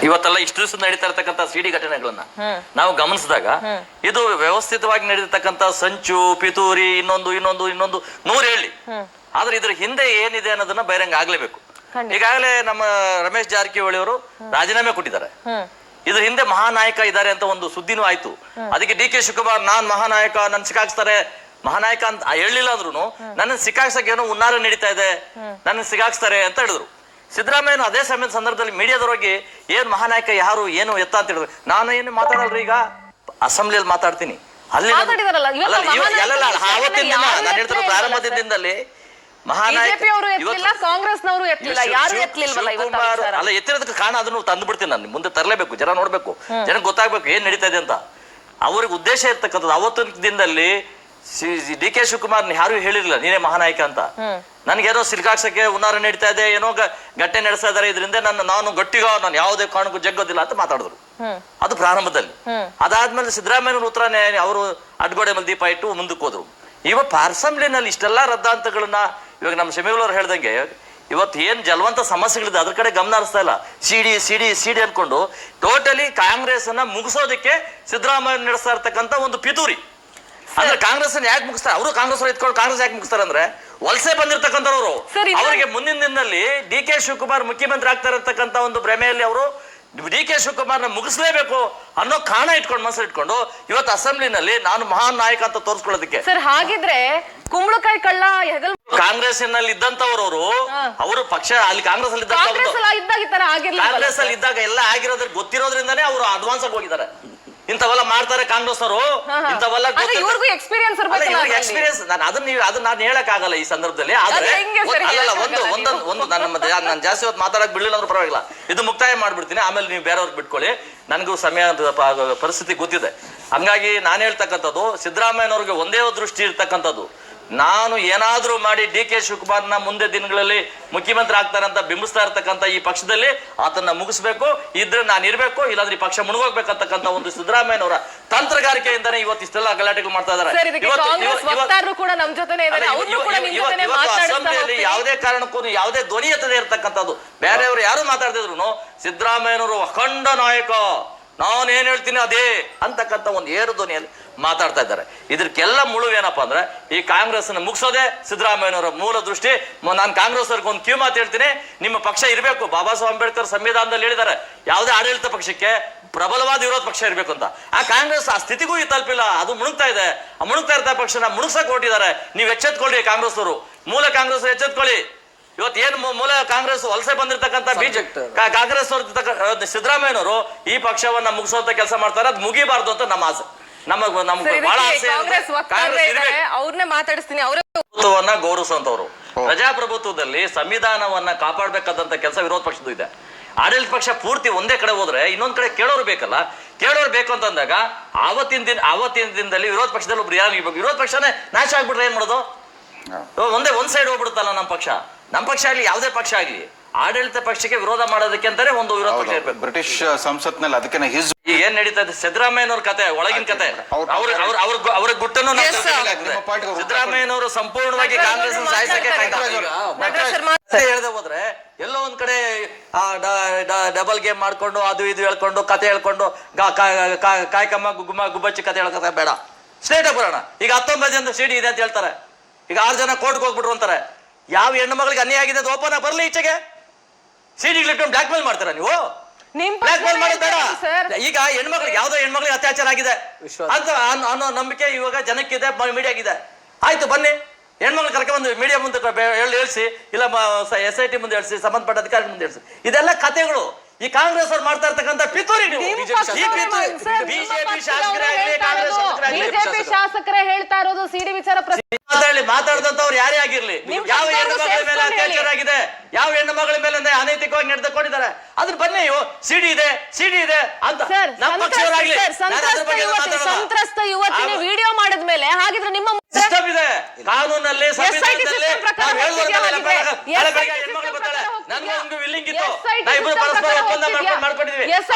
ಇವತ್ತೆಲ್ಲ ಇಷ್ಟು ದಿವಸ ನಡೀತಾ ಇರತಕ್ಕಂತ ಸಿಡಿ ಘಟನೆಗಳನ್ನ ನಾವು ಗಮನಿಸಿದಾಗ ಇದು ವ್ಯವಸ್ಥಿತವಾಗಿ ನಡೆದಿರ್ತಕ್ಕಂತ ಸಂಚು ಪಿತೂರಿ ಇನ್ನೊಂದು 100 ಹೇಳಿ ಆದ್ರೆ ಇದ್ರ ಹಿಂದೆ ಏನಿದೆ ಅನ್ನೋದನ್ನ ಬಹಿರಂಗ ಆಗ್ಲೇಬೇಕು. ಈಗಾಗಲೇ ನಮ್ಮ ರಮೇಶ್ ಜಾರಕಿಹೊಳಿ ಅವರು ರಾಜೀನಾಮೆ ಕೊಟ್ಟಿದ್ದಾರೆ. ಇದ್ರ ಹಿಂದೆ ಮಹಾನಾಯಕ ಇದ್ದಾರೆ ಅಂತ ಒಂದು ಸುದ್ದಿನೂ ಆಯ್ತು. ಅದಕ್ಕೆ ಡಿ ಕೆ ಶಿವಕುಮಾರ್ ನಾನ್ ಮಹಾನಾಯಕ ನನ್ ಸಿಕ್ಕಾಕ್ಸ್ತಾರೆ ಮಹಾನಾಯಕ ಅಂತ ಹೇಳಿಲ್ಲ ಅಂದ್ರು ನನ್ನ ಸಿಕ್ಕಾಕ್ಸಕ್ಕೆ ಏನೋ ಹುನ್ನಾರ ನಡೀತಾ ಇದೆ ನನ್ನ ಸಿಕ್ಕಾಕ್ಸ್ತಾರೆ ಅಂತ ಹೇಳಿದ್ರು. ಸಿದ್ದರಾಮಯ್ಯನು ಅದೇ ಸಮಯದ ಸಂದರ್ಭದಲ್ಲಿ ಮೀಡಿಯಾದವ್ರಿಗೆ ಏನ್ ಮಹಾನಾಯಕ ಯಾರು ಏನು ಎತ್ತ ಅಂತ ಹೇಳಿದ್ರು. ನಾನು ಏನು ಮಾತಾಡಲ್ರಿ, ಈಗ ಅಸೆಂಬ್ಲಿಯಲ್ಲಿ ಮಾತಾಡ್ತೀನಿ ಅಲ್ಲಿ ಆವತ್ತಿನ ದಿನ ನಾನು ಹೇಳ್ತಾರೆ ಪ್ರಾರಂಭದ ದಿನದಲ್ಲಿ ಅಲ್ಲ ಎತ್ತಿರೋದಕ್ಕೆ ಕಾರಣ ಅದನ್ನು ತಂದು ಬಿಡ್ತೀನಿ ನಾನು ಮುಂದೆ ತರಲೇಬೇಕು, ಜನ ನೋಡ್ಬೇಕು, ಜನ ಗೊತ್ತಾಗ್ಬೇಕು ಏನ್ ನಡೀತಾ ಇದೆ ಅಂತ. ಅವ್ರಿಗೆ ಉದ್ದೇಶ ಇರ್ತಕ್ಕಂಥದ್ದು ಅವತ್ತಿನ ದಿನದಲ್ಲಿ ಡಿ ಕೆ ಶಿವಕುಮಾರ್ ಯಾರು ಹೇಳಿರ್ಲಿಲ್ಲ ನೀನೇ ಮಹಾನಾಯಕ ಅಂತ. ನನ್ಗೇನೋ ಸಿಲ್ಕಾಕ್ಸಕ್ಕೆ ಹುನ್ನಾರ ನಡೀತಾ ಇದೆ, ಏನೋ ಗಟ್ಟೆ ನಡೆಸ್ತಾ ಇದಾರೆ, ಇದರಿಂದ ನಾನು ಗಟ್ಟಿಗ ನಾನು ಯಾವುದೇ ಕಾರಣಕ್ಕೂ ಜಗ್ಗೋದಿಲ್ಲ ಅಂತ ಮಾತಾಡಿದ್ರು. ಅದು ಪ್ರಾರಂಭದಲ್ಲಿ. ಅದಾದ್ಮೇಲೆ ಸಿದ್ದರಾಮಯ್ಯ ಉತ್ತರನೇ ಅವರು ಅಡ್ಗೋಡೆ ಮೇಲೆ ದೀಪ ಇಟ್ಟು ಮುಂದಕ್ಕೆ ಹೋದ್ರು. ಇವಾಗ ಅಸೆಂಬ್ಲಿನಲ್ಲಿ ಇಷ್ಟೆಲ್ಲಾ ರದ್ದಾಂತಗಳನ್ನ ಇವಾಗ ನಮ್ಮ ಶಮೀಗಳವ್ರು ಹೇಳ್ದಂಗೆ ಇವತ್ತು ಏನ್ ಜಲವಂತ ಸಮಸ್ಯೆಗಳಿದೆ ಅದ್ರ ಕಡೆ ಗಮನ ಹರಿಸ್ತಾ ಇಲ್ಲ. ಸಿಡಿ ಅನ್ಕೊಂಡು ಟೋಟಲಿ ಕಾಂಗ್ರೆಸ್ ಅನ್ನ ಮುಗಿಸೋದಕ್ಕೆ ಸಿದ್ದರಾಮಯ್ಯ ನಡೆಸ್ತಾ ಇರ್ತಕ್ಕಂಥ ಒಂದು ಪಿತೂರಿ. ಅಂದ್ರೆ ಕಾಂಗ್ರೆಸ್ ಯಾಕೆ ಮುಗಿಸ್ತಾರೆ, ಅವರು ಕಾಂಗ್ರೆಸ್ ಇಟ್ಕೊಂಡು ಕಾಂಗ್ರೆಸ್ ಯಾಕೆ ಮುಗಿಸ್ತಾರೆ ಅಂದ್ರೆ ವಲಸೆ ಬಂದಿರತಕ್ಕಂಥವ್ರು. ಅವರಿಗೆ ಮುಂದಿನ ದಿನದಲ್ಲಿ ಡಿ ಕೆ ಶಿವಕುಮಾರ್ ಮುಖ್ಯಮಂತ್ರಿ ಆಗ್ತಾ ಇರತಕ್ಕಂಥ ಒಂದು ಭ್ರಮೆಯಲ್ಲಿ ಅವರು ಡಿ ಕೆ ಶಿವಕುಮಾರ್ನ ಮುಗಿಸ್ಲೇಬೇಕು ಅನ್ನೋ ಕಾರಣ ಇಟ್ಕೊಂಡು ಮನಸ್ಸಲ್ಲಿ ಇಟ್ಕೊಂಡು ಇವತ್ತು ಅಸೆಂಬ್ಲಿನಲ್ಲಿ ನಾನು ಮಹಾನ್ ನಾಯಕ ಅಂತ ತೋರಿಸ್ಕೊಳ್ಳೋದಕ್ಕೆ. ಸರ್ ಹಾಗಿದ್ರೆ ಕುಂಬಳಕಾಯಿ ಕಳ್ಳ ಕಾಂಗ್ರೆಸ್ನಲ್ಲಿ ಇದ್ದಂತವ್ರವರು ಅವರು ಪಕ್ಷ ಅಲ್ಲಿ ಕಾಂಗ್ರೆಸ್ ಅಲ್ಲಿ ಕಾಂಗ್ರೆಸ್ ಅಲ್ಲಿ ಇದ್ದಾಗ ಎಲ್ಲ ಆಗಿರೋದ್ರ ಗೊತ್ತಿರೋದ್ರಿಂದಾನೇ ಅವರು ಅಡ್ವಾನ್ಸ್ ಆಗಿ ಹೋಗಿದ್ದಾರೆ. ಇಂಥವೆಲ್ಲ ಮಾಡ್ತಾರೆ ಕಾಂಗ್ರೆಸ್ ಅವರು, ಇಂಥವೆಲ್ಲ ಎಕ್ಸ್ಪೀರಿಯನ್ಸ್. ಅದನ್ನ ನಾನು ಹೇಳಕ್ ಆಗಲ್ಲ ಈ ಸಂದರ್ಭದಲ್ಲಿ. ಆದ್ರೆ ಅಲ್ಲ ಒಂದು ನಾನು ಜಾಸ್ತಿ ಹೊತ್ತು ಮಾತಾಡಕ್ ಬಿಡ್ಲಿಲ್ಲ ಅಂದ್ರೆ ಪರವಾಗಿಲ್ಲ, ಇದು ಮುಕ್ತಾಯ ಮಾಡ್ಬಿಡ್ತೀನಿ, ಆಮೇಲೆ ನೀವು ಬೇರೆಯವ್ರಿಗೆ ಬಿಟ್ಕೊಳ್ಳಿ, ನನಗೂ ಸಮಯ ಪರಿಸ್ಥಿತಿ ಗೊತ್ತಿದೆ. ಹಂಗಾಗಿ ನಾನು ಹೇಳ್ತಕ್ಕಂಥದ್ದು ಸಿದ್ದರಾಮಯ್ಯನವ್ರಿಗೆ ಒಂದೇ ದೃಷ್ಟಿ ಇರ್ತಕ್ಕಂಥದ್ದು, ನಾನು ಏನಾದ್ರೂ ಮಾಡಿ ಡಿ ಕೆ ಶಿವಕುಮಾರ್ನ ಮುಂದೆ ದಿನಗಳಲ್ಲಿ ಮುಖ್ಯಮಂತ್ರಿ ಆಗ್ತಾರಂತ ಬಿಂಬಿಸ್ತಾ ಇರ್ತಕ್ಕಂಥ ಈ ಪಕ್ಷದಲ್ಲಿ ಆತನ್ನ ಮುಗಿಸ್ಬೇಕು, ಇದ್ರೆ ನಾನು ಇರ್ಬೇಕು, ಇಲ್ಲಾಂದ್ರೆ ಈ ಪಕ್ಷ ಮುಳುಗೋಗ್ಬೇಕಂತಕ್ಕಂಥ ಒಂದು ಸಿದ್ದರಾಮಯ್ಯನವರ ತಂತ್ರಗಾರಿಕೆಯಿಂದಾನೇ ಇವತ್ತು ಇಷ್ಟೆಲ್ಲ ಗಲಾಟೆಗಳು ಮಾಡ್ತಾ ಇದ್ದಾರೆ. ಅಸೆಂಬ್ಲಿಯಲ್ಲಿ ಯಾವುದೇ ಕಾರಣಕ್ಕೂ ಯಾವುದೇ ಧ್ವನಿ ಎತ್ತದೇ ಇರ್ತಕ್ಕಂಥದ್ದು, ಬೇರೆಯವರು ಯಾರು ಮಾತಾಡ್ತಿದ್ರು ಸಿದ್ದರಾಮಯ್ಯನವರು ಅಖಂಡ ನಾಯಕ, ನಾನೇನ್ ಹೇಳ್ತೀನಿ ಅದೇ ಅಂತಕ್ಕಂಥ ಒಂದು ಏರು ಧ್ವನಿಯಲ್ಲಿ ಮಾತಾಡ್ತಾ ಇದ್ದಾರೆ. ಇದಕ್ಕೆಲ್ಲ ಮುಳು ಏನಪ್ಪಾ ಅಂದ್ರೆ ಈ ಕಾಂಗ್ರೆಸ್ ಮುಗಿಸೋದೇ ಸಿದ್ದರಾಮಯ್ಯನವರ ಮೂಲ ದೃಷ್ಟಿ. ನಾನು ಕಾಂಗ್ರೆಸ್ ಅವ್ರಿಗೆ ಒಂದು ಕಿವಿ ಮಾತು ಹೇಳ್ತೀನಿ, ನಿಮ್ಮ ಪಕ್ಷ ಇರಬೇಕು. ಬಾಬಾ ಸಾಹೇಬ್ ಅಂಬೇಡ್ಕರ್ ಸಂವಿಧಾನದಲ್ಲಿ ಹೇಳಿದ್ದಾರೆ ಯಾವುದೇ ಆಡಳಿತ ಪಕ್ಷಕ್ಕೆ ಪ್ರಬಲವಾದ ವಿರೋಧ ಪಕ್ಷ ಇರಬೇಕು ಅಂತ. ಆ ಕಾಂಗ್ರೆಸ್ ಆ ಸ್ಥಿತಿಗೂ ತಲುಪಿಲ್ಲ, ಅದು ಮುಳುಗ್ತಾ ಇದೆ. ಆ ಮುಳುಗ್ತಾ ಇರ್ತಾ ಪಕ್ಷನ ಮುಳುಗ್ಸಕ್ ಹೊರಟಿದ್ದಾರೆ. ನೀವು ಎಚ್ಚೆತ್ಕೊಳ್ಳಿ ಕಾಂಗ್ರೆಸ್ ಅವರು, ಮೂಲ ಕಾಂಗ್ರೆಸ್ ಎಚ್ಚೆತ್ಕೊಳ್ಳಿ. ಇವತ್ತು ಏನು ಮೂಲ ಕಾಂಗ್ರೆಸ್ ವಲಸೆ ಬಂದಿರತಕ್ಕಂಥ ಕಾಂಗ್ರೆಸ್ ಅವರು ಸಿದ್ದರಾಮಯ್ಯನವರು ಈ ಪಕ್ಷವನ್ನ ಮುಗಿಸುವಂತ ಕೆಲಸ ಮಾಡ್ತಾರೆ. ಅದು ಮುಗಿಬಾರ್ದು ಅಂತ ನಮ್ಮ ಆಸೆ. ನಮ್ಗೆ ಬಹಳ ಆಸೆ ಅವ್ರನ್ನೇ ಮಾತಾಡಿಸ್ತೀನಿ. ಪ್ರಭುತ್ವವನ್ನ ಗೌರವಿಸುವಂತವ್ರು, ಪ್ರಜಾಪ್ರಭುತ್ವದಲ್ಲಿ ಸಂವಿಧಾನವನ್ನ ಕಾಪಾಡಬೇಕಾದಂತ ಕೆಲಸ ವಿರೋಧ ಪಕ್ಷದ್ದು ಇದೆ. ಆಡಳಿತ ಪಕ್ಷ ಪೂರ್ತಿ ಒಂದೇ ಕಡೆ ಹೋದ್ರೆ ಇನ್ನೊಂದ್ ಕಡೆ ಕೇಳೋರು ಬೇಕಲ್ಲ. ಕೇಳೋರು ಬೇಕು ಅಂತಂದಾಗ ಆವತ್ತಿನ ದಿನದಲ್ಲಿ ವಿರೋಧ ಪಕ್ಷದಲ್ಲಿ ಒಬ್ರು ಯಾರು ವಿರೋಧ ಪಕ್ಷನೇ ನಾಶ ಆಗ್ಬಿಟ್ರೆ ಏನ್ ಮಾಡೋದು? ಒಂದ್ ಸೈಡ್ ಹೋಗ್ಬಿಡುತ್ತಲ್ಲ ನಮ್ಮ ಪಕ್ಷ ಆಗ್ಲಿ ಯಾವುದೇ ಪಕ್ಷ ಆಗ್ಲಿ ಆಡಳಿತ ಪಕ್ಷಕ್ಕೆ ವಿರೋಧ ಮಾಡೋದಕ್ಕೆ ಅಂತಾನೆ ಒಂದು ವಿರೋಧ ಪಕ್ಷ ಇರ್ಬೇಕು. ಬ್ರಿಟಿಷ್ ಸಂಸತ್ನಲ್ಲಿ ಅದಕ್ಕೆ ಈಗ ಏನ್ ನಡೀತಾ ಇದೆ ಸಿದ್ದರಾಮಯ್ಯನವ್ರ ಕತೆ, ಒಳಗಿನ ಕತೆ, ಅವ್ರ ಗುಟ್ಟನ್ನು ಸಿದ್ದರಾಮಯ್ಯನವರು ಸಂಪೂರ್ಣವಾಗಿ ಕಾಂಗ್ರೆಸ್ ಸಾಯಿಸಕ್ಕೆ ಹೇಳ್ದೆ ಹೋದ್ರೆ ಎಲ್ಲೋ ಒಂದ್ ಕಡೆ ಡಬಲ್ ಗೇಮ್ ಮಾಡ್ಕೊಂಡು ಅದು ಇದು ಹೇಳ್ಕೊಂಡು ಕತೆ ಹೇಳ್ಕೊಂಡು ಕಾಯ್ಕಮ್ಮ ಗುಬ್ಬಚ್ಚಿ ಕತೆ ಹೇಳ್ಕತೆ ಬೇಡ, ಸ್ಟೇಟ್ ಬರೋಣ. ಈಗ 19 ಜನ ಸಿಡಿ ಇದೆ ಅಂತ ಹೇಳ್ತಾರೆ, ಈಗ 6 ಜನ ಕೋರ್ಟ್ಗೆ ಹೋಗ್ಬಿಟ್ರು ಅಂತಾರೆ. ಯಾವ ಹೆಣ್ಣು ಮಗಳಿಗೆ ಅನ್ಯಾಯ ಆಗಿದೆ ಅದು ಓಪನ್ ಬರ್ಲಿ ಈಚೆಗೆ. ಸಿಡಿಗಳಿಟ್ಟು ಬ್ಲಾಕ್ ಮೇಲ್ ಮಾಡ್ತಾರ ನೀವು? ಬ್ಲಾಕ್ ಮೇಲ್ ಮಾಡೋದು ಬೇಡ. ಈಗ ಹೆಣ್ಮಕ್ಳಿಗೆ ಯಾವ್ದೋ ಹೆಣ್ಮಕ್ಳಿಗೆ ಅತ್ಯಾಚಾರ ಆಗಿದೆ ಅಂತ ಅನ್ನೋ ನಂಬಿಕೆ ಇವಾಗ ಜನಕ್ಕಿದೆ, ಮೀಡಿಯಾಗಿದೆ. ಆಯ್ತು ಬನ್ನಿ, ಹೆಣ್ಮಕ್ಳು ಕರ್ಕೊಂಡ್ಬಂದು ಮೀಡಿಯಾ ಮುಂದೆ ಹೇಳ್ಸಿ, ಇಲ್ಲ SIT ಮುಂದೆ ಹೇಳ್ಸಿ, ಸಂಬಂಧಪಟ್ಟ ಅಧಿಕಾರಿ ಮುಂದೆ ಹೇಳ್ಸಿ. ಇದೆಲ್ಲ ಕಥೆಗಳು. ಈ ಕಾಂಗ್ರೆಸ್ ಅವ್ರು ಮಾಡ್ತಾ ಇರ್ತಕ್ಕಂಥ ಪಿತೂರಿ. ಬಿಜೆಪಿ ಶಾಸಕರೇ ಹೇಳ್ತಾ ಇರೋದು ಸಿಡಿ ವಿಚಾರ ಮಾತಾಡಿದಂತವ್ರು ಯಾರೇ ಆಗಿರ್ಲಿ, ಯಾವ ಹೆಣ್ಣು ಮಗಳ ಮೇಲೆ ಅತ್ಯಾಚಾರ ಆಗಿದೆ, ಯಾವ ಹೆಣ್ಣು ಮಗಳ ಮೇಲೆ ಅನೈತಿಕವಾಗಿ ನಡೆದುಕೊಂಡಿದ್ದಾರೆ, ಅದ್ರ ಬನ್ನಿ ಸಿಡಿ ಇದೆ ಅಂತ ನಮ್ಮ ಪಕ್ಷವರಾಗ್ಲಿ ಸಂತ್ರಸ್ತ ಯುವತಿನ ವಿಡಿಯೋ ಮಾಡಿದ್ಮೇಲೆ ಹಾಗಿದ್ರೆ ನಿಮ್ಮ ಸಿಸ್ಟಮ್ ಇದೆ, ಕಾನೂನಲ್ಲಿ ನನ್ಗೊಂದು ವಿಲ್ಲಿಂಗ್ ಇತ್ತು, ನಾವಿಬ್ರು ಪರಸ್ಪರ ಒಪ್ಪಂದ ಮಾಡ್ಕೊಂಡಿದ್ವಿ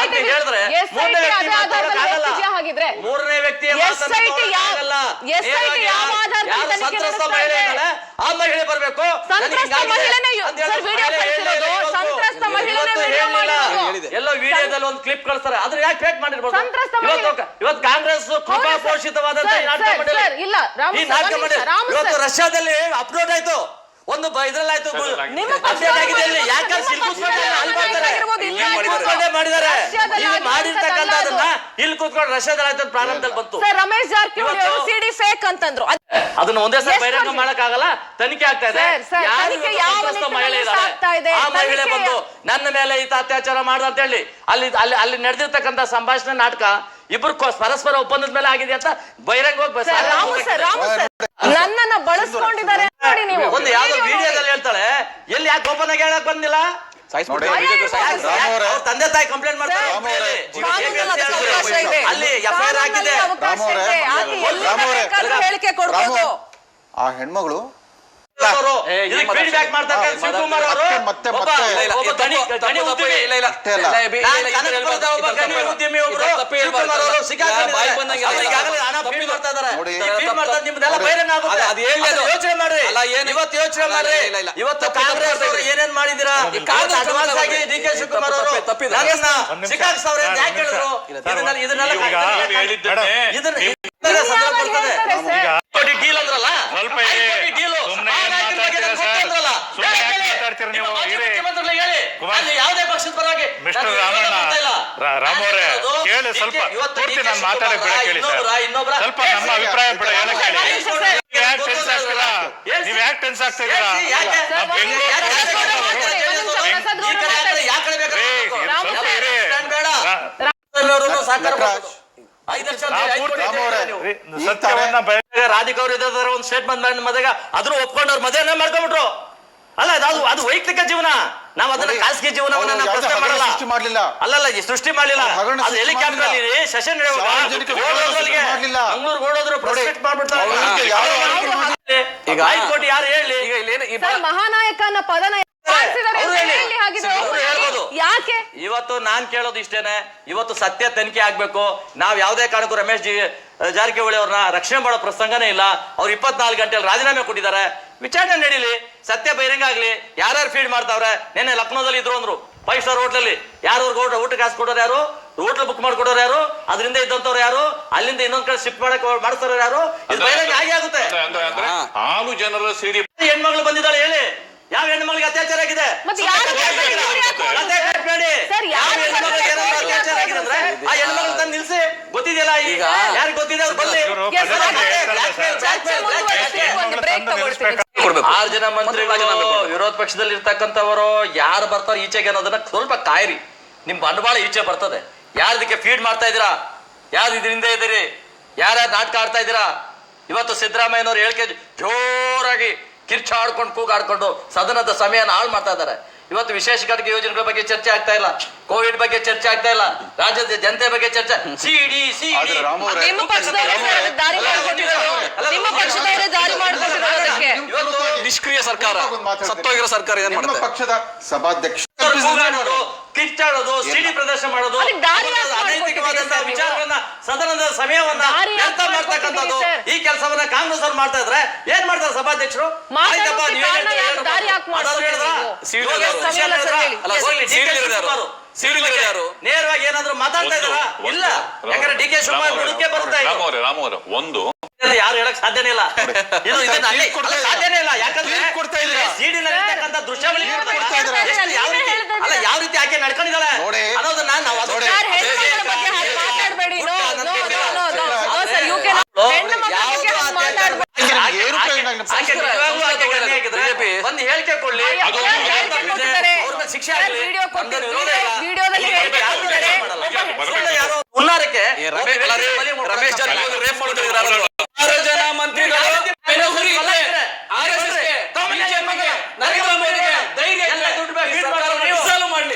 ಹೇಳಿದ್ರೆ ಮೂರನೇ ವ್ಯಕ್ತಿ ಸಂತ್ರಸ್ತ ಮಹಿಳೆ ಇದ್ದಾಳೆ, ಆ ಮಹಿಳೆ ಬರ್ಬೇಕು. ಎಲ್ಲೋ ವಿಡಿಯೋದಲ್ಲಿ ಒಂದು ಕ್ಲಿಪ್ ಕಳಿಸ್ತಾರೆ, ಅದ್ರ ಯಾಕೆ ಫೇಕ್ ಮಾಡಿರ್ಬೋದು? ಇವತ್ತು ಕಾಂಗ್ರೆಸ್ ಕೃಪಾ ಪೋಷಿತವಾದಂತ ಈ ನಾಟಕ ಮಂಡಳಿ, ಈ ನಾಟಕ ಮಂಡಳಿ ಇವತ್ತು ರಷ್ಯಾದಲ್ಲಿ ಅಪ್ಲೋಡ್ ಆಯ್ತು, ಒಂದು ಇದ್ರಲ್ಲಾಯ್ತು, ಅಪ್ಡೇಟ್ ಆಗಿದೆ. ಯಾಕಂದ್ರೆ ಮಾಡಿದ್ದಾರೆ, ಮಾಡಿರ್ತಕ್ಕಂಥದನ್ನ ಇಲ್ಲಿ ಕೂತ್ಕೊಂಡು ರಷ್ಯಾದಲ್ಲಿ ಆಯ್ತು, ಪ್ರಾರಂಭದಲ್ಲಿ ಬಂತು. ರಮೇಶ್ ಜಾರಕಿಹೊಳಿ ಅವರು ಸಿಡಿ ಫೇಕ್ ಅಂತಂದ್ರು. ಅದನ್ನ ಒಂದೇ ಸಲ ಬಹಿರಂಗ ಮಾಡಕ್ ಆಗಲ್ಲ, ತನಿಖೆ ಆಗ್ತಾ ಇದೆ. ಮಹಿಳೆ ಇದ್ದಾರೆ, ಆ ಮಹಿಳೆ ಬಂದು ನನ್ನ ಮೇಲೆ ಈತ ಅತ್ಯಾಚಾರ ಮಾಡ್ದ ಅಂತ ಹೇಳಿ ಅಲ್ಲಿ ನಡೆದಿರ್ತಕ್ಕಂಥ ಸಂಭಾಷಣೆ ನಾಟಕ ಇಬ್ರು ಪರಸ್ಪರ ಒಪ್ಪಂದದ ಮೇಲೆ ಆಗಿದೆ ಅಂತ ಬಹಿರಂಗವಾಗಿ ನನ್ನನ್ನ ಬಳಸ್ಕೊಂಡಿದ್ದಾರೆ ನೋಡಿ. ನೀವು ಒಂದು ಯಾವ್ದೋ ವಿಡಿಯೋದಲ್ಲಿ ಹೇಳ್ತಾಳೆ, ಎಲ್ಲಿ ಯಾಕೆ ಓಪನ್ ಆಗಿ ಹೇಳಕ್ ಬಂದಿಲ್ಲ? ತಂದೆ ತಾಯಿ ಕಂಪ್ಲೇಂಟ್ ಮಾಡ್ತಾರೆ, ಅಲ್ಲಿ ಎಫ್ಐಆರ್ ಹಾಕಿದೆ. ಹೇಳಿಕೆ ಕೊಡ್ಬೋದು. ಆ ಹೆಣ್ಮಗಳು ಫೀಡ್ಬ್ಯಾಕ್ ಮಾಡ್ತಾರೆ ಶಿವಕುಮಾರ್ ಅವರು. ಯೋಚನೆ ಮಾಡ್ರಿ, ಇವತ್ತು ಯೋಚನೆ ಮಾಡ್ರಿ. ಇವತ್ತು ಕಾಂಗ್ರೆಸ್ ಅವರು ಏನೇನ್ ಮಾಡಿದಿರಾ? ಅಡ್ವಾನ್ಸ್ ಆಗಿ ಡಿ ಕೆ ಶಿವಕುಮಾರ್ ಅವರು ಸಿಕ್ಕಾಕ್ಸವ್ರೆ ಅಂತ ಯಾಕೆ ಹೇಳಿದ್ರು? ಇದನ್ನೆಲ್ಲ ಸಂದರ್ಭ ಬರ್ತದೆ. ಡೀಲ್ ಅಂದ್ರಲ್ಲ, ಯಾವುದೇ ಪಕ್ಷದ ಪರವಾಗಿ ರಾಮವರೇ ಕೇಳಿ, ಸ್ವಲ್ಪ ಪೂರ್ತಿ ನಾನು ಮಾತಾಡಕ್ ಬಿಡ ಕೇಳಿ ಸರ್, ಸ್ವಲ್ಪ ನಮ್ಮ ಅಭಿಪ್ರಾಯ ಬಿಡ ಹೇಳಕ್ ಹೇಳಿ. ನೀವ್ ಯಾಕೆ ಟೆನ್ಸ್ ಆಗ್ತಿದ್ದೀರಾ? ರಾಧಿಕಾ ಅವರು ಇದ್ರ ಒಂದು ಸ್ಟೇಟ್ಮೆಂಟ್ ಮದುವೆ ಅದ್ರು ಒಪ್ಕೊಂಡವ್ರು ಮದುವೆನೇ ಮಾಡ್ಕೊಂಡ್ಬಿಟ್ರು. ಅಲ್ಲ, ಅದು ವೈಯಕ್ತಿಕ ಜೀವನ, ನಾವು ಅದನ್ನ ಖಾಸಗಿ ಜೀವನವನ್ನ ಪ್ರಶ್ನೆ ಮಾಡಲ್ಲ. ಅಲ್ಲಲ್ಲ, ಸೃಷ್ಟಿ ಮಾಡಲಿಲ್ಲ. ಅದು ಹೆಲಿಕಾಪ್ಟರ್ ಅಲ್ಲಿ ಸೆಷನ್ ಮಂಗಳೂರು ಓಡೋದ್ರು ಪ್ರೊಟೆಕ್ಟ್ ಮಾಡ್ಬಿಡ್ತಾರೆ. ಈಗ ಹೈಕೋರ್ಟ್ ಯಾರು ಹೇಳಿ? ಮಹಾನಾಯಕ ಅನ್ನೋ ಪದನ ಯಾಕೆ? ಇವತ್ತು ನಾನ್ ಕೇಳೋದು ಇಷ್ಟೇನೆ, ಇವತ್ತು ಸತ್ಯ ತನಿಖೆ ಆಗ್ಬೇಕು. ನಾವ್ ಯಾವ್ದೇ ಕಾರಣಕ್ಕೂ ರಮೇಶ್ ಜಾರಕಿಹೊಳಿ ಅವ್ರನ್ನ ರಕ್ಷಣೆ ಮಾಡೋ ಪ್ರಸಂಗನೇ ಇಲ್ಲ. ಅವ್ರು 24 ಗಂಟೆಯಲ್ಲಿ ರಾಜೀನಾಮೆ ಕೊಟ್ಟಿದ್ದಾರೆ. ವಿಚಾರಣೆ ನಡೀಲಿ, ಸತ್ಯ ಬಹಿರಂಗ ಆಗ್ಲಿ. ಯಾರ್ಯಾರು ಫೀಡ್ ಮಾಡ್ತಾವ್ರೆ? ನೆನ್ನೆ ಲಕ್ನೋದಲ್ಲಿ ಇದ್ರು ಅಂದ್ರು, 5 ಸ್ಟಾರ್ ಹೋಟ್ಲಲ್ಲಿ. ಯಾರು ಊಟ ಕಾಸು ಕೊಡೋರು ಯಾರು? ಹೋಟ್ಲ್ ಬುಕ್ ಮಾಡ್ಕೊಡೋರು ಯಾರು? ಅದರಿಂದ ಇದ್ದಂತವ್ರು ಯಾರು? ಅಲ್ಲಿಂದ ಇನ್ನೊಂದ್ ಕಡೆ ಶಿಫ್ಟ್ ಮಾಡ್ತಾರ ಯಾರು? ಇದು ಬಹಿರಂಗ ಆಗಿ ಆಗುತ್ತೆ. 6 ಜನರ ಸಿಡಿ ಹೆಣ್ಮಗಳು ಬಂದಿದ್ದಾಳೆ, ಹೇಳಿ ಯಾವ ಹೆಣ್ಮಗಳಿಗೆ ಅತ್ಯಾಚಾರ ಆಗಿದೆ? ಅತ್ಯಾಚಾರ ಆಗಿದೆ ಅಂದ್ರೆ ಆ ಹೆಣ್ಮಗಳು ತಂದು ನಿಲ್ಸಿ. ಗೊತ್ತಿದೆಯಲ್ಲ, ಈಗ ಯಾರಿಗೆ ಗೊತ್ತಿದೆ ಅವ್ರು ಬನ್ನಿ. 6 ಜನ ಮಂತ್ರಿಗಳು, ವಿರೋಧ ಪಕ್ಷದಲ್ಲಿ ಇರ್ತಕ್ಕಂಥವರು ಯಾರು ಬರ್ತಾರೋ ಈಚೆಗೆ ಅನ್ನೋದನ್ನ ಸ್ವಲ್ಪ ಕಾಯಿರಿ. ನಿಮ್ ಬಂಡವಾಳ ಈಚೆ ಬರ್ತದೆ. ಯಾರದಕ್ಕೆ ಫೀಡ್ ಮಾಡ್ತಾ ಇದ್ದೀರಾ? ಯಾರು ಇದರಿಂದ ಇದ್ದೀರಿ? ಯಾರ್ಯಾರು ನಾಟಕ ಆಡ್ತಾ ಇದ್ದೀರಾ? ಇವತ್ತು ಸಿದ್ದರಾಮಯ್ಯನವ್ರು ಹೇಳಿಕೆ ಜೋರಾಗಿ ಕಿರ್ಚಾಡ್ಕೊಂಡು ಕೂಗಾಡ್ಕೊಂಡು ಸದನದ ಸಮಯನ ಹಾಳು ಮಾಡ್ತಾ ಇದ್ದಾರೆ. ಇವತ್ತು ವಿಶೇಷ ಘಟಕ ಯೋಜನೆಗಳ ಬಗ್ಗೆ ಚರ್ಚೆ ಆಗ್ತಾ ಇಲ್ಲ, ಕೋವಿಡ್ ಬಗ್ಗೆ ಚರ್ಚೆ ಆಗ್ತಾ ಇಲ್ಲ, ರಾಜ್ಯದ ಜನತೆ ಬಗ್ಗೆ ಚರ್ಚೆ. ಸಿಡಿ ನಿಮ್ಮ ಪಕ್ಷದವರೇ ದಾರಿ ಮಾಡ್ಕೊಟ್ಟಿರೋದಕ್ಕೆ ನಿಷ್ಕ್ರಿಯ ಸರ್ಕಾರ, ಸತ್ತೋಗಿರೋ ಸರ್ಕಾರ ಏನ್ ಮಾಡುತ್ತೆ? ಪಕ್ಷದ ಸಭಾಧ್ಯಕ್ಷ ಕಿಚ್ಚಾಡೋದು, ಸಿಡಿ ಪ್ರದರ್ಶನ ಮಾಡೋದು, ಅನೈತಿಕವಾದಂತಹ ವಿಚಾರಗಳನ್ನ ಸದನದ ಸಮಯವನ್ನ ವ್ಯರ್ಥ ಮಾಡ್ತಕ್ಕಂಥದ್ದು, ಈ ಕೆಲಸವನ್ನ ಕಾಂಗ್ರೆಸ್ ಅವ್ರು ಮಾಡ್ತಾ ಇದ್ರೆ ಏನ್ ಮಾಡ್ತಾರೆ ಸಭಾಧ್ಯಕ್ಷರು? ನೇರವಾಗಿ ಏನಾದ್ರು ಮಾತಾಡ್ತಾ ಇದಾರ? ಇಲ್ಲ, ಯಾಕಂದ್ರೆ ಡಿ ಕೆ ಶಿವಕುಮಾರ್ ಹುಡುಕೆ ಬರುತ್ತೆ. ರಾಮವರ ಒಂದು ಯಾರು ಹೇಳಕ್ ಸಾಧ್ಯನೇ ಇಲ್ಲ, ಸಾಧ್ಯನೇ ಇಲ್ಲ. ಯಾಕಂದ್ರೆ ಸಿಡಿನಲ್ಲಿರ್ತಕ್ಕಂಥ ದೃಶ್ಯಾವಳಿ ಅಲ್ಲ, ಯಾವ ರೀತಿ ಆಕೆ ನಡ್ಕೊಂಡಿದ್ದಾಳೆ ಅನ್ನೋದನ್ನ ನಾವು ಒಂದು ಹೇಳಿಕೆ ಕೊಡ್ಲಿ, ಶಿಕ್ಷೆ ಆಗಲಿ. ಹುನ್ನಾರಕ್ಕೆ ರಮೇಶ್ ಜಾರಕಿಹೊಳಿ ರೇಪ್ ಮಾಡಿದ್ರೆ 6 ಜನ ಮಂತ್ರಿಗಳು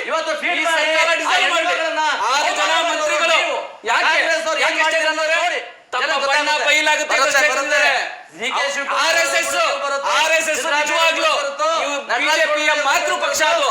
ಇವತ್ತು 6 ಜನ ಮಂತ್ರಿಗಳು ಆರ್ಎಸ್ಎಸ್ ನಿಜವಾಗ್ಲೂ ಬಿಜೆಪಿಯ ಮಾತೃ ಪಕ್ಷ ಅದು.